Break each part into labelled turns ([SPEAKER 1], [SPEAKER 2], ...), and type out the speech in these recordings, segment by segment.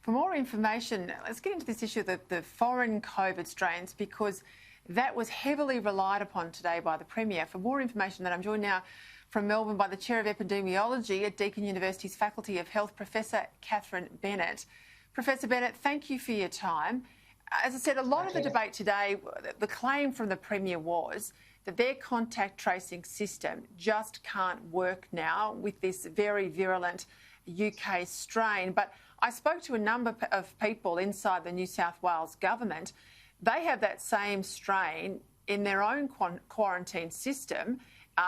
[SPEAKER 1] For more information, let's get into this issue of the foreign COVID strains, because that was heavily relied upon today by the Premier. For more information, I'm joined now from Melbourne by the Chair of Epidemiology at Deakin University's Faculty of Health, Professor Catherine Bennett. Professor Bennett, thank you for your time. As I said, a lot of the debate today, the claim from the Premier was that their contact tracing system just can't work now with this very virulent UK strain. But I spoke to a number of people inside the New South Wales government. They have that same strain in their own quarantine system.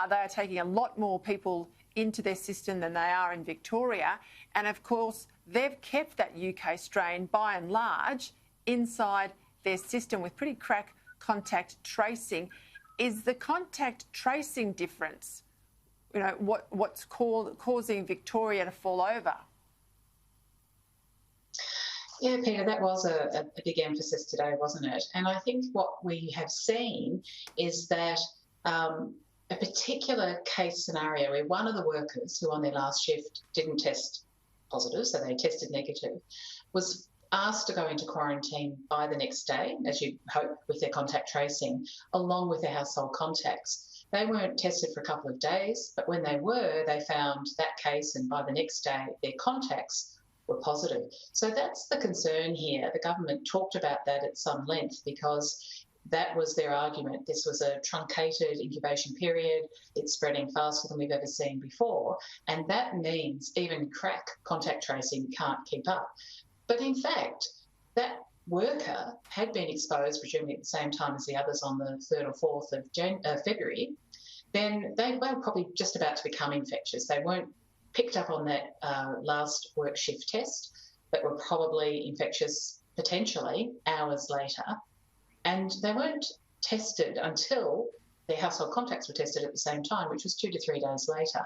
[SPEAKER 1] They are taking a lot more people into their system than they are in Victoria. And of course, they've kept that UK strain by and large inside their system with pretty crack contact tracing. Is the contact tracing difference, what's causing Victoria to fall over?
[SPEAKER 2] Yeah, Peter, that was a big emphasis today, wasn't it? And I think what we have seen is that a particular case scenario where one of the workers who on their last shift didn't test positive, so they tested negative, was asked to go into quarantine by the next day, as you'd hope with their contact tracing, along with their household contacts. They weren't tested for a couple of days, but when they were, they found that case, and by the next day, their contacts were positive. So that's the concern here. The government talked about that at some length because that was their argument. This was a truncated incubation period. It's spreading faster than we've ever seen before. And that means even crack contact tracing can't keep up. But in fact, that worker had been exposed, presumably at the same time as the others on the 3rd or 4th of February, then they were probably just about to become infectious. They weren't picked up on that last work shift test, but were probably infectious potentially hours later. And they weren't tested until their household contacts were tested at the same time, which was 2 to 3 days later.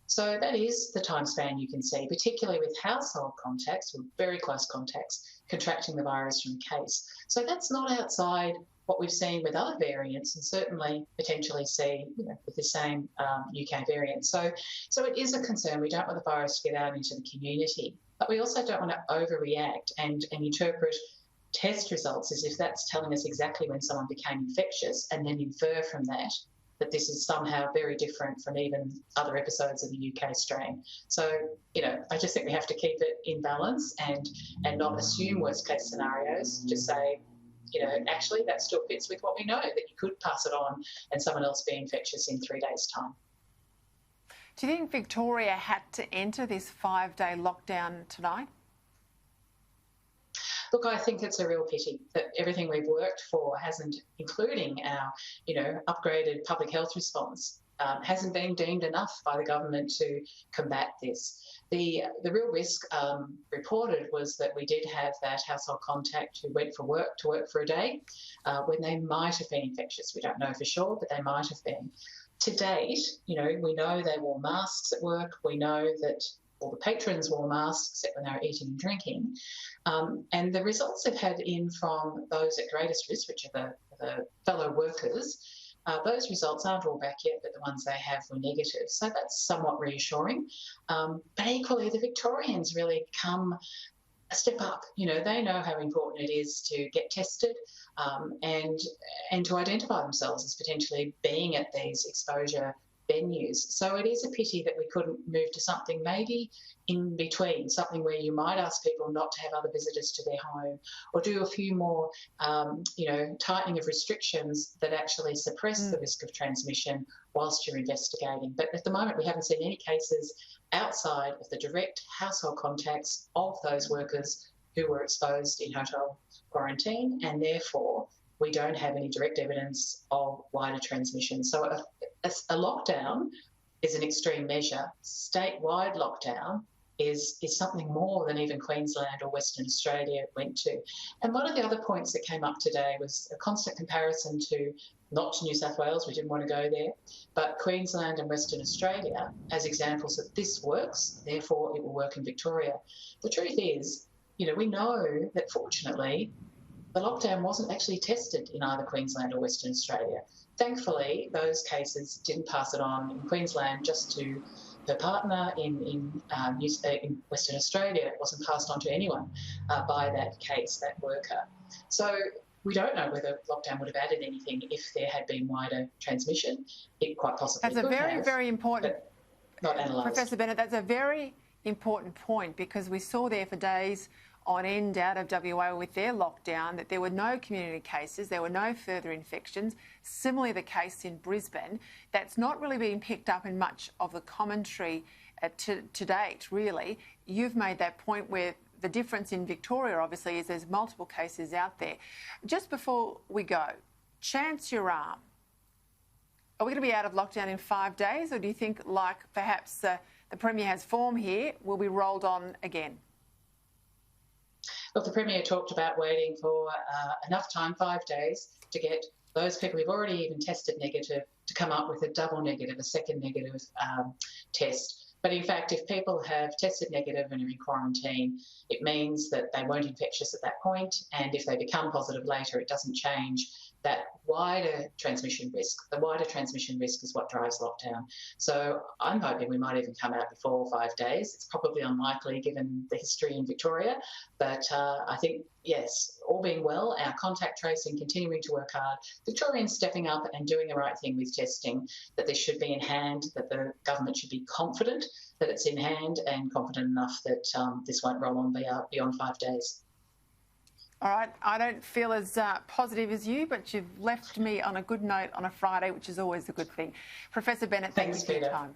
[SPEAKER 2] So that is the time span you can see, particularly with household contacts, or very close contacts, contracting the virus from case. So that's not outside what we've seen with other variants, and certainly potentially see with the same UK variant. So it is a concern. We don't want the virus to get out into the community, but we also don't want to overreact and interpret test results as if that's telling us exactly when someone became infectious, and then infer from that this is somehow very different from even other episodes of the UK strain. So, I just think we have to keep it in balance and not assume worst case scenarios. Just say, actually that still fits with what we know, that you could pass it on and someone else be infectious in 3 days' time.
[SPEAKER 1] Do you think Victoria had to enter this 5-day lockdown tonight?
[SPEAKER 2] Look, I think it's a real pity that everything we've worked for hasn't, including our, upgraded public health response, hasn't been deemed enough by the government to combat this. The real risk reported was that we did have that household contact who went to work for a day when they might have been infectious. We don't know for sure, but they might have been. To date, we know they wore masks at work. We know that all the patrons wore masks except when they were eating and drinking. And the results they've had in from those at greatest risk, which are the fellow workers, those results aren't all back yet, but the ones they have were negative. So that's somewhat reassuring. But equally, the Victorians really come a step up. They know how important it is to get tested and to identify themselves as potentially being at these exposure venues. So it is a pity that we couldn't move to something maybe in between, something where you might ask people not to have other visitors to their home, or do a few more, tightening of restrictions that actually suppress the risk of transmission whilst you're investigating. But at the moment, we haven't seen any cases outside of the direct household contacts of those workers who were exposed in hotel quarantine, and therefore we don't have any direct evidence of wider transmission. So a lockdown is an extreme measure. Statewide lockdown is something more than even Queensland or Western Australia went to. And one of the other points that came up today was a constant comparison to, not to New South Wales, we didn't want to go there, but Queensland and Western Australia as examples that this works, therefore it will work in Victoria. The truth is, we know that fortunately the lockdown wasn't actually tested in either Queensland or Western Australia. Thankfully, those cases didn't pass it on in Queensland just to her partner in Western Australia. It wasn't passed on to anyone by that case, that worker. So we don't know whether lockdown would have added anything if there had been wider transmission. It quite possibly
[SPEAKER 1] That's a very important,
[SPEAKER 2] not analysed.
[SPEAKER 1] Professor Bennett, that's a very important point, because we saw there for days on end out of WA with their lockdown that there were no community cases, there were no further infections. Similarly, the case in Brisbane, that's not really been picked up in much of the commentary to date, really. You've made that point where the difference in Victoria, obviously, is there's multiple cases out there. Just before we go, chance your arm. Are we going to be out of lockdown in 5 days, or do you think, like perhaps the Premier has form here, will be rolled on again?
[SPEAKER 2] Look, the Premier talked about waiting for enough time, 5 days, to get those people who've already even tested negative to come up with a double negative, a second negative test. But in fact, if people have tested negative and are in quarantine, it means that they weren't infectious at that point. And if they become positive later, it doesn't change that wider transmission risk. The wider transmission risk is what drives lockdown. So I'm hoping we might even come out before 5 days. It's probably unlikely given the history in Victoria. But I think, yes, all being well, our contact tracing continuing to work hard, Victorians stepping up and doing the right thing with testing, that this should be in hand, that the government should be confident that it's in hand and confident enough that this won't roll on beyond 5 days.
[SPEAKER 1] All right, I don't feel as positive as you, but you've left me on a good note on a Friday, which is always a good thing. Professor Bennett, thank you for your time.